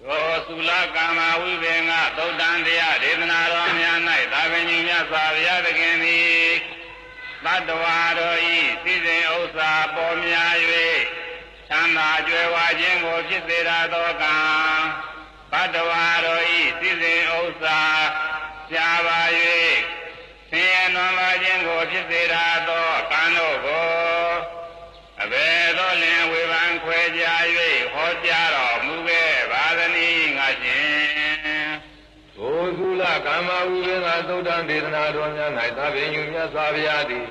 သောသုလကာမဝိဘေငသုတ်တံတရားဒေသနာတော်များ၌သာဝတိမြတ်စွာဘုရားသခင်သည်တတ္တဝါတို့ဤသိစဉ်ဥစ္စာပေါ်များ၍ချမ်းသာကြွယ်ဝခြင်းကိုဖြစ်စေရသောကံတတ္တဝါတို့ဤသိစဉ်ဥစ္စာရှားပါ၍ဆင်းရဲနွမ်းပါခြင်းကိုဖြစ်စေရသောကံတို့ကိုအဘယ်သို့လင်ဝေဖန်ခွဲခြား၍ဟောကြားတော်မူခဲ့ပါသနည်းငါရှင်သောသုလကာမဝိဘေငသုတ်တံဒေသနာတော်များ၌သာဝတိမြတ်စွာဘုရားသည်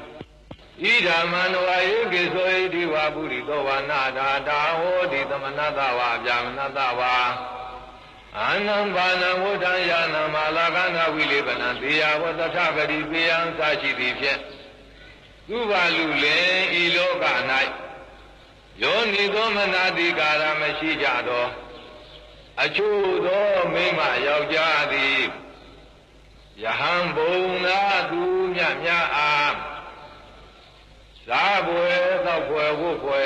ဣဓမ္မနဝယေကိသောဣတိဝပုရိသောဝနာတာတာဟောတိသမဏတဝါဗျာမနတဝါအာနံဘာနံဝဋ္ဌံယာနံမာလာကနာဝိလေပနံသေယဝသထပတိပေယံသာရှိသည်ဖြင့်သူဘာလူလင်ဤလောက၌ယောနိသောမနာတိကာရမရှိကြသောအချို့သောမိမယောက်ျားသည်ယဟံဘုံနာသူမြတ်များအားစားပွဲသောက်ပွဲဝတ်ပွဲ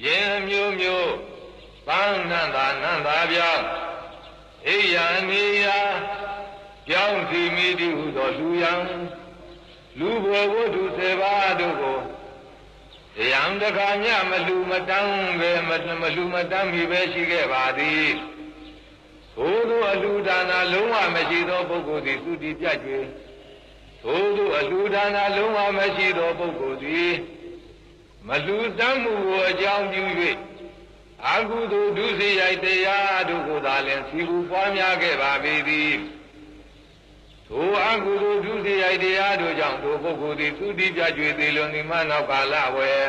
ယင်မျိုးမျိုးပန်းနန္တာနန္တာပြောင်းအိယာနေယာကြောင်းစီမိတိဟုသောလူယံလူဘွယ်ဝတ္ထုစေပါတို့ကိုတရားတခါညမလူမတန်းပဲမလူမတန်းမိပဲရှိခဲ့ပါသည်သို့သောအလူဒါနာလုံးဝမရှိသောပုဂ္ဂိုလ်သည်သုတိပြတ်၍သို့သောအလူဒါနာလုံးဝမရှိသောပုဂ္ဂိုလ်သည်မလူတန်းမှုကိုအကြောင်းပြု၍အကုသိုလ်ဒုစရိုက်တရားတို့ကိုသာလျှင်စီကူပွားများခဲ့ပါပေသည်ထိုအကုသိုလ်ဒုစရိုက်တရားတို့ကြောင့်ထိုပုဂ္ဂိုလ်သည်သုတိပြတ်၍သေလွန်သည်မှနောက်ကာလဝယ်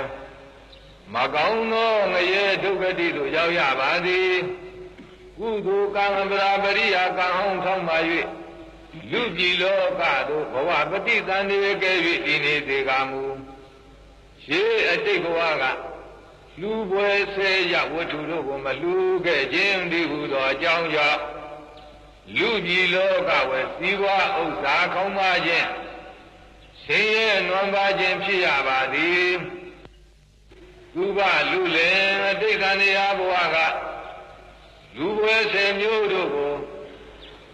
မကောင်းသောငရဲဒုက္ခတိသို့ရောက်ရပါသည်ကုသိုလ်ကံပရာပရိယာကံဟောင်းထောင်းပါ၍လူပြည်လောကသို့ဘဝပฏิသန္ဓေကဲ့၍ဒီနေသေးကမူရှေးအတိတ်ဘဝကလူပွဲဆဲရဝတ္ထုတို့ကိုမလူခဲ့ခြင်းဒီဟုသောအကြောင်းကြောင့်လူပြည်လောကဝယ်စည်းဝါဥစ္စာခေါင်းပါခြင်းဆင်းရဲနွမ်းပါခြင်းဖြစ်ရပါသည်သူကလူလင်အတိတ်ကနေရာဘဝကလူပွဲဆဲမျိုးတို့ကို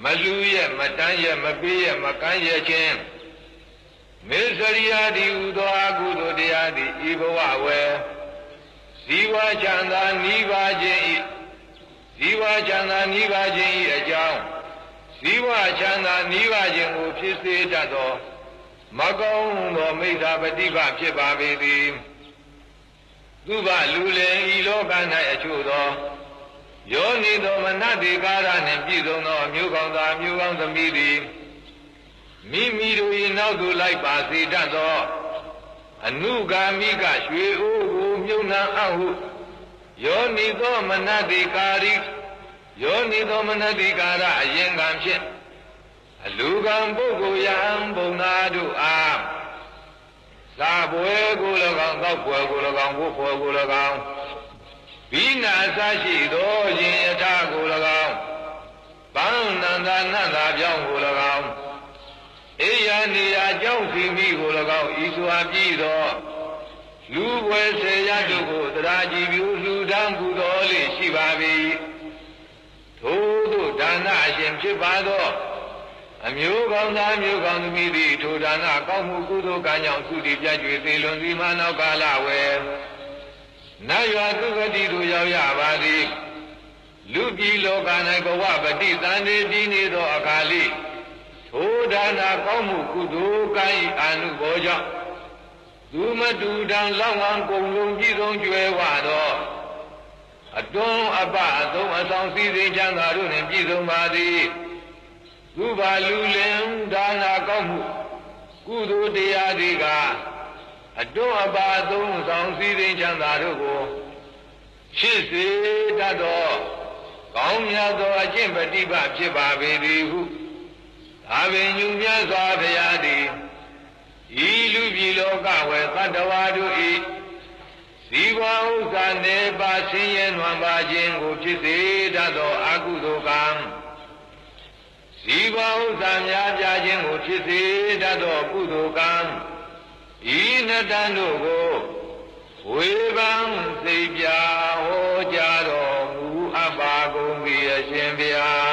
မလူရဲ့မတန်းရဲ့မပေးရဲ့မကမ်းရဲ့ခြင်းမေစရိယာတိဟူသောအကုသိုလ်တရားသည်ဤဘဝဝယ်ဇီဝချမ်းသာနိဗ္ဗာန်ခြင်းဤဇီဝချမ်းသာနိဗ္ဗာန်ခြင်းဤအကြောင်းဇီဝချမ်းသာနိဗ္ဗာန်ခြင်းကိုဖြစ်စေတတ်သောမကောင်းသောမိစ္ဆာပฏิပဖြစ်ပါပေသည်သူဘလူလင်ဤလောက၌အချို့သောယောနိသောမနတိကာရနှင့်ပြည့်စုံသောမျိုးကောင်းသားမျိုးကောင်းသမီးသည်မိမိတို့၏နောက်သို့လိုက်ပါစေတတ်သောအနုဂါမိကရွှေအိုးကိုမြုပ်နှံအပ်ဟုယောနိသောမနတိကာရိယောနိသောမနတိကာရအရင်ကံဖြင့်အလူကံပုဂ္ဂိုလ်ယံဘုံနာတို့အားသာပွဲကို၎င်းသောပွဲကို၎င်းဘုပွဲကို၎င်းဘိနာအစရှိသောရင်ယထာကို၎င်းပန်းနန္ဒနန္ဒပြောင်းကို၎င်းအိယာနေရာကြောင့်စီမိကို၎င်းဤစွာပြီးသောလူပွဲစေရတို့ကိုတရားကြည်ပြုလူဒန်းပူတော်လေးရှိပါ၏ထို့သို့ဒါနအရှင်ဖြစ်ပါသောအမျိုးကောင်းသားမျိုးကောင်းသမီးသည်ထိုဒါနကောင်းမှုကုသိုလ်ကံကြောင့်သုတိပြတ်၍သေလွန်သည်မှနောက်ကာလဝယ်နတ်ရွာသုဂတိသို့ရောက်ရပါသည်လူပြည်လောက၌ဘဝပฏิသန္ဓေပြီးနေသောအခါလေးထိုဒါနကောင်းမှုကုသိုလ်ကံ၏အာနုဘောကြောင့်သူမတူတံလောက်ဝံကုန်လုံးကြည်ဆုံးကျွယ်ဝသောအတွန်းအပအသုံးအဆောင်စည်းစိမ်ချမ်းသာတို့နှင့်ပြည့်စုံပါသည်သူဘာလူလင်ဒါနကောင်းမှုကုသိုလ်တရားတွေကအတွန်းအပအသုံးအဆောင်စည်းစိမ်ချမ်းသာတို့ကိုဖြစ်စေတတ်သောကောင်းမြတ်သောအကျင့်ပฏิပတ်ဖြစ်ပါပေသည်ဟုသာဝေညုမြတ်စွာဘုရားသည်ဤလူပြည်လောကဝယ်သတ္တဝါတို့၏ဇီဝဥစ္စာနေပါဆင်းရဲနွမ်းပါခြင်းကိုဖြစ်စေတတ်သောအကုသိုလ်ကံဇီဝဥစ္စာများပြားခြင်းကိုဖြစ်စေတတ်သောကုသိုလ်ကံဤနှစ်တန်တို့ကိုဝေဘံသိပြဟောကြားတော်မူအ ပါကုန်ပြီအရှင်ဘုရား